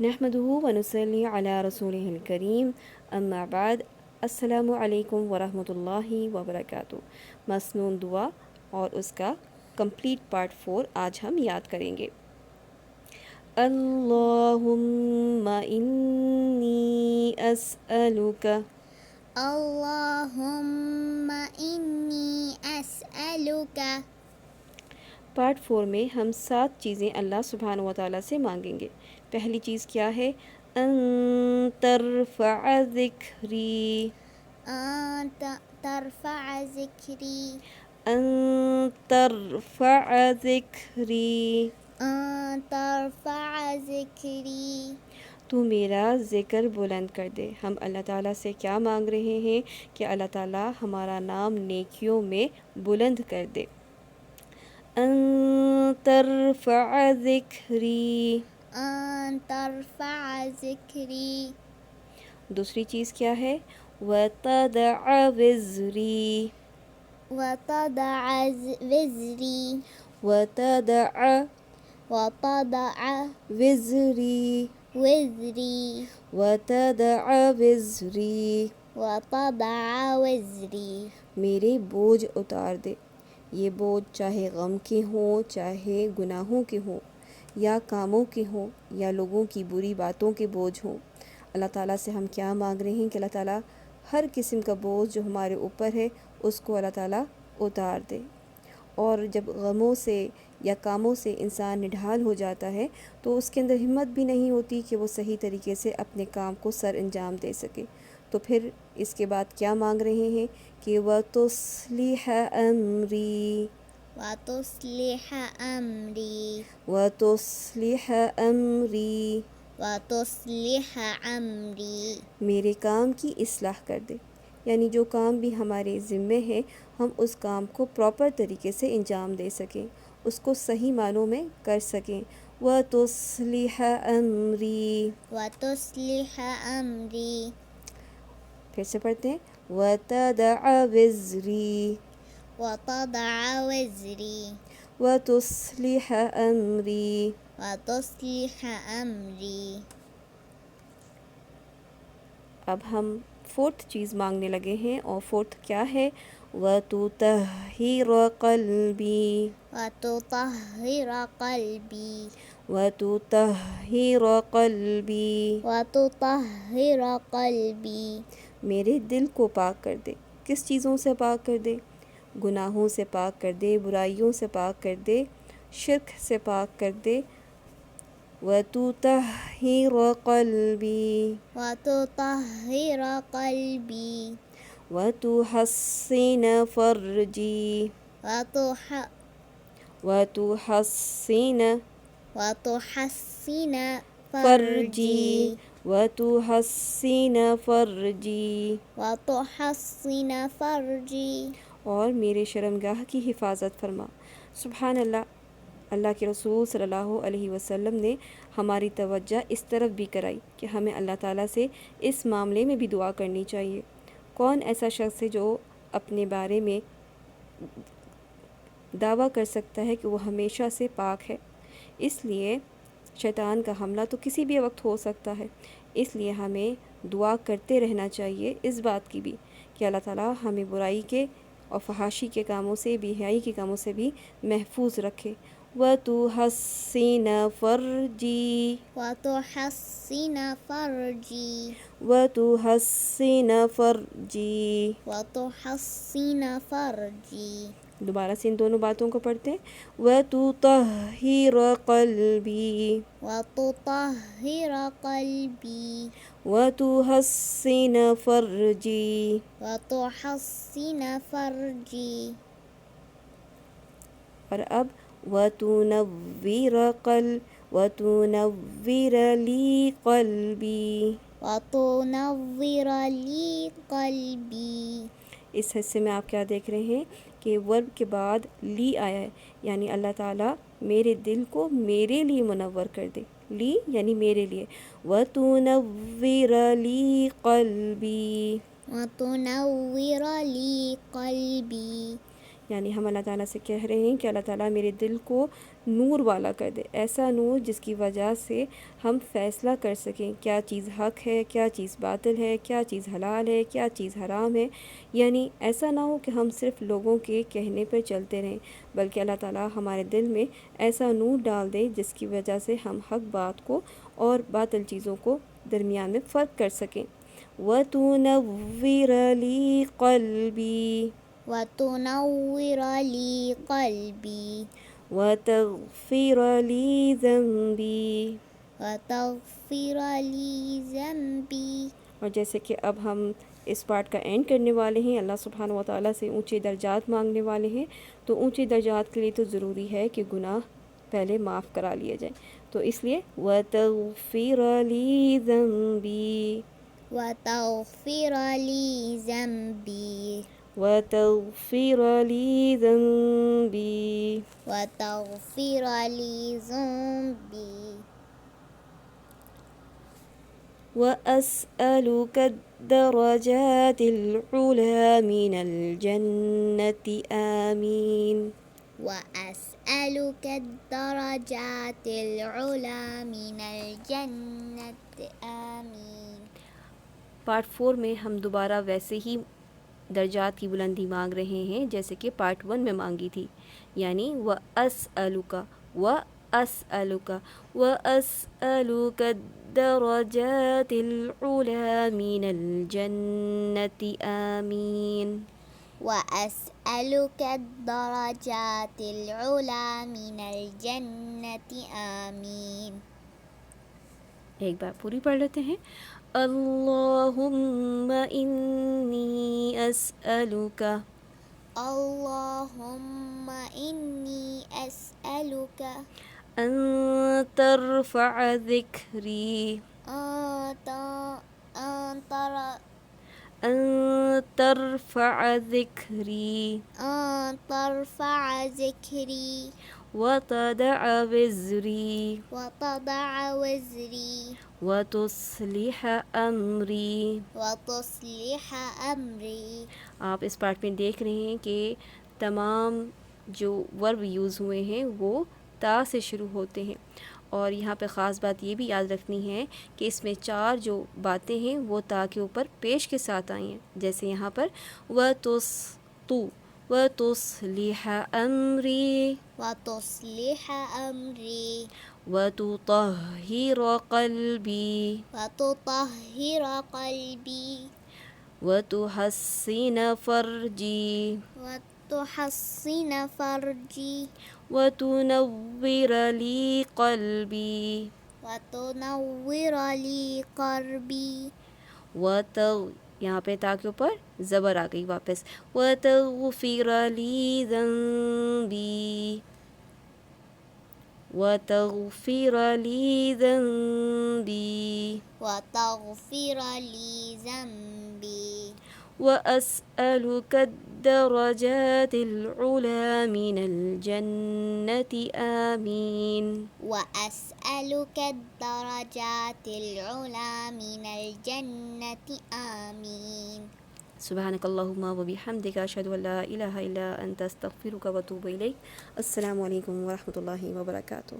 نحمدہ ونصلی علی رسولہ الکریم اما بعد السلام علیکم ورحمۃ اللہ وبرکاتہ۔ مسنون دعا اور اس کا کمپلیٹ پارٹ 4 آج ہم یاد کریں گے۔ اللہم انی اسألک۔ اللہم انی اسألک۔ پارٹ 4 میں ہم 7 چیزیں اللہ سبحانہ و تعالیٰ سے مانگیں گے۔ پہلی چیز کیا ہے؟ ان ترفع ذکری، ان ترفع ذکری، ان ترفع ذکری، ان ترفع ذکری، تو میرا ذکر بلند کر دے۔ ہم اللہ تعالیٰ سے کیا مانگ رہے ہیں کہ اللہ تعالیٰ ہمارا نام نیکیوں میں بلند کر دے۔ ان ترفع ذکری، ان ترفع ذکری، دوسری چیز کیا ہے؟ وَتَدَعَ وِزْرِي، وتضع وزری، وَتَدَعَ وتضع وِزْرِي، وزری، وَتَدَعَ وِزْرِي، وتضع وزری، میرے بوجھ اتار دے۔ یہ بوجھ چاہے غم کے ہوں، چاہے گناہوں کے ہوں، یا کاموں کے ہوں، یا لوگوں کی بری باتوں کے بوجھ ہوں۔ اللہ تعالیٰ سے ہم کیا مانگ رہے ہیں کہ اللہ تعالیٰ ہر قسم کا بوجھ جو ہمارے اوپر ہے اس کو اللہ تعالیٰ اتار دے۔ اور جب غموں سے یا کاموں سے انسان نڈھال ہو جاتا ہے تو اس کے اندر ہمت بھی نہیں ہوتی کہ وہ صحیح طریقے سے اپنے کام کو سر انجام دے سکے۔ تو پھر اس کے بعد کیا مانگ رہے ہیں کہ وَتُصْلِحَ أَمْرِي، وتصلح امری، وَتُصْلِحَ أَمْرِي، وتصلح امری، میرے کام کی اصلاح کر دے۔ یعنی جو کام بھی ہمارے ذمے ہے ہم اس کام کو پراپر طریقے سے انجام دے سکیں، اس کو صحیح معنوں میں کر سکیں۔ وَتُصْلِحَ أَمْرِي، وتصلح امری، پھر سے پڑھتے ہیں وَتَدَعَ وِزْرِي، وتضع وزری، وَتُصْلِحَ أَمْرِي۔ وتصلح امری۔ اب ہم 4th چیز مانگنے لگے ہیں، اور 4th کیا ہے؟ وَتُطَهِّرَ قَلْبِي، وتطہر قلبی، وَتُطَهِّرَ قَلْبِي، وتطہر قلبی، میرے دل کو پاک کر دے۔ کس چیزوں سے پاک کر دے؟ گناہوں سے پاک کر دے، برائیوں سے پاک کر دے، شرک سے پاک کر دے۔ وَتُطَهِّرَ قَلْبِي، وتطہر قلبی، وَتُحَصِّنَ فَرْجِي، وَتُحَصِّنَ وتحسن فرجی، فرجی، وَتُحَصِّنَ فَرْجِي، وتحسن فرجی، اور میرے شرمگاہ کی حفاظت فرما۔ سبحان اللہ، اللہ کے رسول صلی اللہ علیہ وسلم نے ہماری توجہ اس طرف بھی کرائی کہ ہمیں اللہ تعالیٰ سے اس معاملے میں بھی دعا کرنی چاہیے۔ کون ایسا شخص ہے جو اپنے بارے میں دعویٰ کر سکتا ہے کہ وہ ہمیشہ سے پاک ہے؟ اس لیے شیطان کا حملہ تو کسی بھی وقت ہو سکتا ہے، اس لیے ہمیں دعا کرتے رہنا چاہیے اس بات کی بھی کہ اللہ تعالیٰ ہمیں برائی کے اور فحاشی کے کاموں سے، بے حیائی کے کاموں سے بھی محفوظ رکھے۔ وَتُحَصِّنَ فَرْجِي، وتحسن فرجی، وَتُحَصِّنَ فَرْجِي، وتحسن فرجی، دوبارہ سے ان دونوں باتوں کو پڑھتے ہیں۔ وَتُطَهِّرَ قَلْبِي، وتطہر قلبی، وَتُحَصِّنَ فَرْجِي، وتحسن فرجی، اور اب وَتُنَوِّرَ لِي قَلْبِي، وتنور لی قلبی۔ اس حصے میں آپ کیا دیکھ رہے ہیں کہ ورب کے بعد لی آیا ہے، یعنی اللہ تعالیٰ میرے دل کو میرے لیے منور کر دے۔ لی یعنی میرے لیے۔ وَتُنَوِّرَ لِي قَلْبِي، وتنور لی قلبی، یعنی ہم اللہ تعالیٰ سے کہہ رہے ہیں کہ اللہ تعالیٰ میرے دل کو نور والا کر دے، ایسا نور جس کی وجہ سے ہم فیصلہ کر سکیں کیا چیز حق ہے، کیا چیز باطل ہے، کیا چیز حلال ہے، کیا چیز حرام ہے۔ یعنی ایسا نہ ہو کہ ہم صرف لوگوں کے کہنے پر چلتے رہیں، بلکہ اللہ تعالیٰ ہمارے دل میں ایسا نور ڈال دے جس کی وجہ سے ہم حق بات کو اور باطل چیزوں کو درمیان میں فرق کر سکیں۔ وَتُنَوِّرَ لِي قَلْبِي وتنور لي قلبي وَتَغْفِرَ لِي ذَنْبِي۔ وتغفر لي ذنبي۔ اور جیسے کہ اب ہم اس پارٹ کا اینڈ کرنے والے ہیں، اللہ سبحانہ و تعالیٰ سے اونچے درجات مانگنے والے ہیں، تو اونچے درجات کے لیے تو ضروری ہے کہ گناہ پہلے معاف کرا لیے جائیں، تو اس لیے وَتَغْفِرَ لِي ذَنْبِي وتغفر لي ذنبي وَتَغْفِرَ لِي ذَنْبِي وتغفر لي ذنبي وَأَسْأَلُكَ الدَّرَجَاتِ الْعُلَى مِنَ الْجَنَّةِ آمين۔ وأسألك الدرجات العلى من الجنة آمين۔ پارٹ 4 میں ہم دوبارہ ویسے ہی درجات کی بلندی مانگ رہے ہیں جیسے کہ پارٹ 1 میں مانگی تھی، یعنی وَأَسْأَلُكَ وَأَسْأَلُكَ وَأَسْأَلُكَ الدَّرَجَاتِ الْعُلَى مِنَ الْجَنَّةِ آمين۔ وأسألك الدرجات العلى من الجنة آمين۔ ایک بار پوری پڑھ لیتے ہیں۔ اللہم انی اسألک اللهم إني أسألك ان ترفع ذکری أن ترفع ذکری ترفع ذكري وتدع وزری وتضع وزري وتصلح امری۔ وتصلح أمري۔ آپ اس پارٹ میں دیکھ رہے ہیں کہ تمام جو ورب یوز ہوئے ہیں وہ تا سے شروع ہوتے ہیں، اور یہاں پہ خاص بات یہ بھی یاد رکھنی ہے کہ اس میں 4 جو باتیں ہیں وہ تا کے اوپر پیش کے ساتھ آئی ہیں، جیسے یہاں پر وَتُصْلِحَ أَمْرِي وتصلح أمري وَتُطَهِّرَ قَلْبِي وتطهر قلبي وَتُحَسِّنَ فَرْجِي وتحصن فرجي وَتُنَوِّرَ لِي قَلْبِي وتنور لي قلبي یہاں پہ تا کے اوپر زبر آ گئی واپس، وَتَغْفِرَ لِي ذَنْبِي وَتَغْفِرَ لِي ذَنْبِي وتغفر لي ذنبي وَأَسْأَلُكَ الدَّرَجَاتِ الْعُلَى مِنَ الْجَنَّةِ آمين۔ وأسألك الدرجات العلى من الجنة آمين۔ سبحانك اللهم وبحمدك أشهد أن لا إله إلا أنت أستغفرك وأتوب إليك۔ السلام علیکم ورحمۃ اللہ وبرکاتہ۔